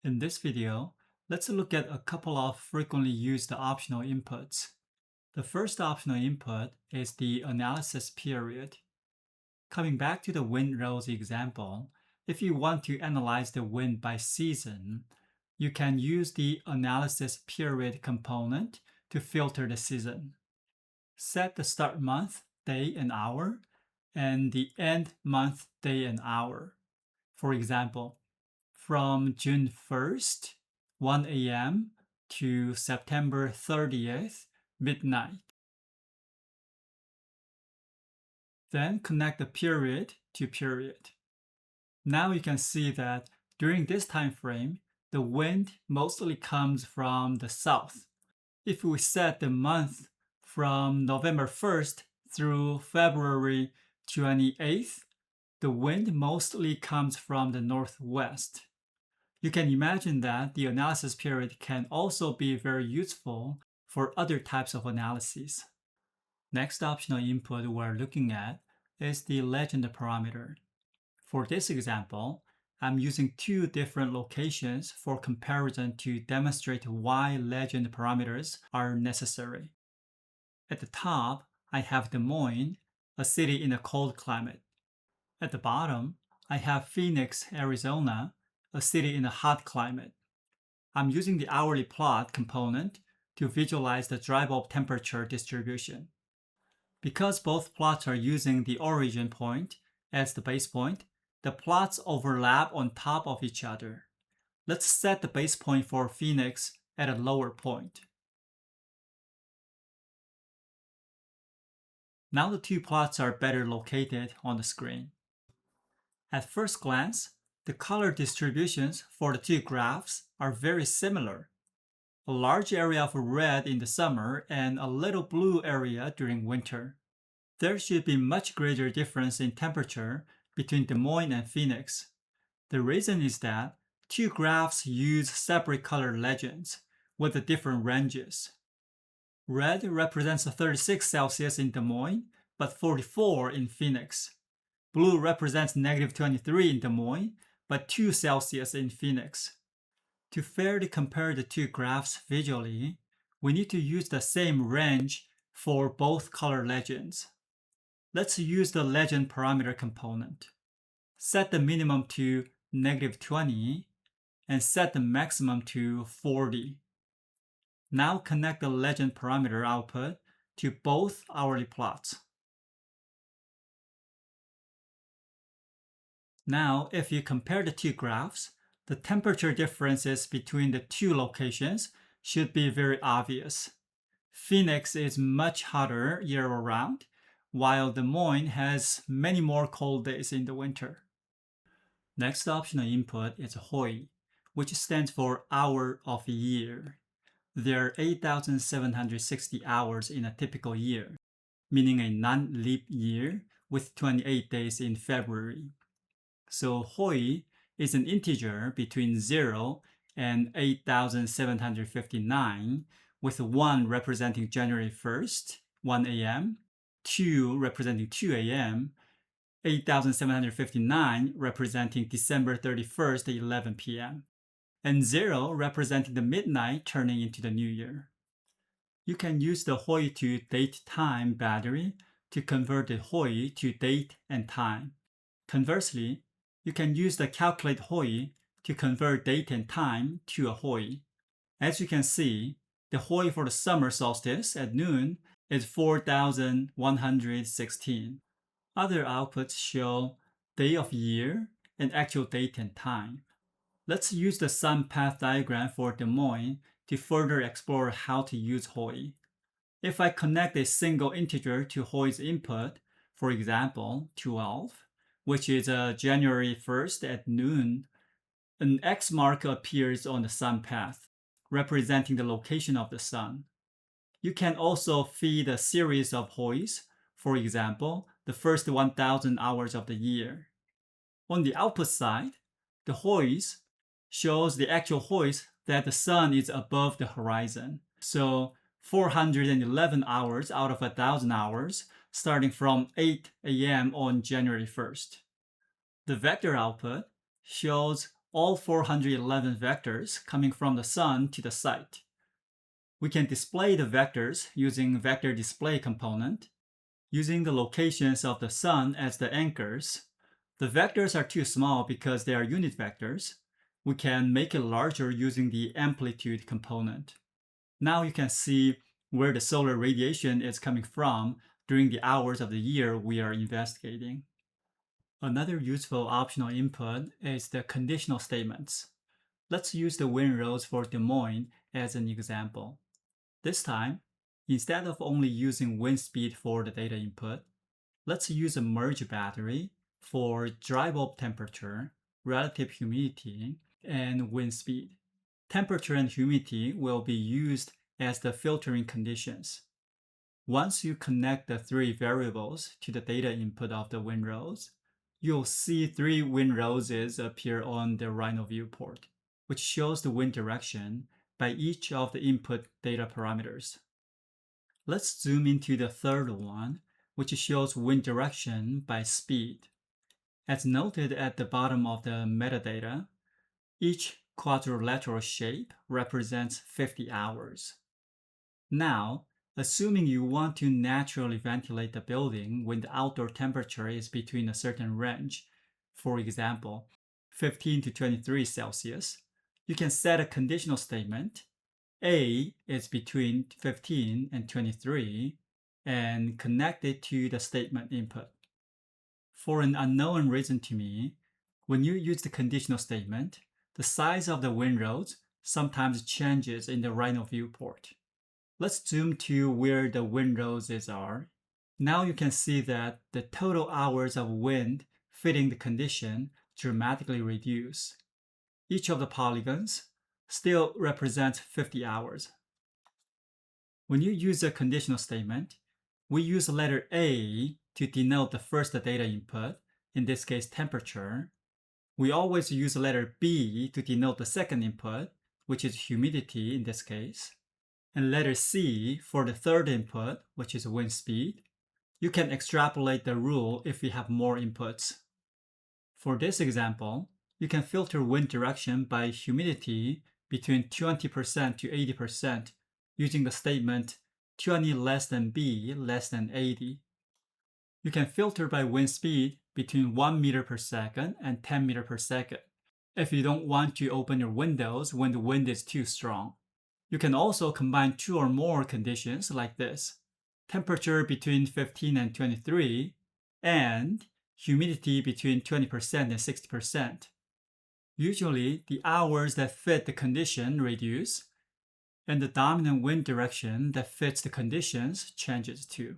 In this video, let's look at a couple of frequently used optional inputs. The first optional input is the analysis period. Coming back to the windrows example, if you want to analyze the wind by season, you can use the analysis period component to filter the season. Set the start month, day, and hour, and the end month, day, and hour. For example, from June 1st, 1 a.m. to September 30th, midnight. Then connect the period to period. Now you can see that during this time frame, the wind mostly comes from the south. If we set the month from November 1st through February 28th, the wind mostly comes from the northwest. You can imagine that the analysis period can also be very useful for other types of analyses. Next optional input we're looking at is the legend parameter. For this example, I'm using two different locations for comparison to demonstrate why legend parameters are necessary. At the top, I have Des Moines, a city in a cold climate. At the bottom, I have Phoenix, Arizona, a city in a hot climate. I'm using the hourly plot component to visualize the dry bulb temperature distribution. Because both plots are using the origin point as the base point, the plots overlap on top of each other. Let's set the base point for Phoenix at a lower point. Now the two plots are better located on the screen. At first glance, the color distributions for the two graphs are very similar. A large area of red in the summer and a little blue area during winter. There should be much greater difference in temperature between Des Moines and Phoenix. The reason is that two graphs use separate color legends with the different ranges. Red represents 36 Celsius in Des Moines, but 44 in Phoenix. Blue represents -23 in Des Moines, but 2 Celsius in Phoenix. To fairly compare the two graphs visually, we need to use the same range for both color legends. Let's use the legend parameter component. Set the minimum to -20 and set the maximum to 40. Now connect the legend parameter output to both hourly plots. Now, if you compare the two graphs, the temperature differences between the two locations should be very obvious. Phoenix is much hotter year-round, while Des Moines has many more cold days in the winter. Next optional input is HOI, which stands for Hour of Year. There are 8,760 hours in a typical year, meaning a non-leap year with 28 days in February. So HOI is an integer between 0 and 8,759, with 1 representing January 1st, 1 a.m., 2 representing 2 a.m., 8,759 representing December 31st, 11 p.m., and 0 representing the midnight turning into the new year. You can use the HOI to date time battery to convert the HOI to date and time. Conversely, you can use the calculate HOI to convert date and time to a HOI. As you can see, the HOI for the summer solstice at noon is 4,116. Other outputs show day of year and actual date and time. Let's use the sun path diagram for Des Moines to further explore how to use HOI. If I connect a single integer to HOI's input, for example, 12, which is January 1st at noon, an X mark appears on the sun path, representing the location of the sun. You can also feed a series of HOIs, for example, the first 1,000 hours of the year. On the output side, the HOIs shows the actual HOIs that the sun is above the horizon. So 411 hours out of 1,000 hours, starting from 8 a.m. on January 1st. The vector output shows all 411 vectors coming from the sun to the site. We can display the vectors using vector display component, using the locations of the sun as the anchors. The vectors are too small because they are unit vectors. We can make it larger using the amplitude component. Now you can see where the solar radiation is coming from during the hours of the year we are investigating. Another useful optional input is the conditional statements. Let's use the wind rows for Des Moines as an example. This time, instead of only using wind speed for the data input, let's use a merge battery for dry bulb temperature, relative humidity, and wind speed. Temperature and humidity will be used as the filtering conditions. Once you connect the three variables to the data input of the wind rows, you'll see three wind roses appear on the Rhino viewport, which shows the wind direction by each of the input data parameters. Let's zoom into the third one, which shows wind direction by speed. As noted at the bottom of the metadata, each quadrilateral shape represents 50 hours. Now, assuming you want to naturally ventilate the building when the outdoor temperature is between a certain range, for example, 15 to 23 Celsius, you can set a conditional statement. A is between 15 and 23 and connect it to the statement input. For an unknown reason to me, when you use the conditional statement, the size of the wind rows sometimes changes in the Rhino viewport. Let's zoom to where the wind roses are. Now you can see that the total hours of wind fitting the condition dramatically reduce. Each of the polygons still represents 50 hours. When you use a conditional statement, we use the letter A to denote the first data input, in this case temperature. We always use the letter B to denote the second input, which is humidity in this case, and letter C for the third input, which is wind speed. You can extrapolate the rule if you have more inputs. For this example, you can filter wind direction by humidity between 20% to 80% using the statement 20 less than B less than 80. You can filter by wind speed between 1 meter per second and 10 meter per second if you don't want to open your windows when the wind is too strong. You can also combine two or more conditions like this: temperature between 15 and 23 and humidity between 20% and 60%. Usually, the hours that fit the condition reduce, and the dominant wind direction that fits the conditions changes too.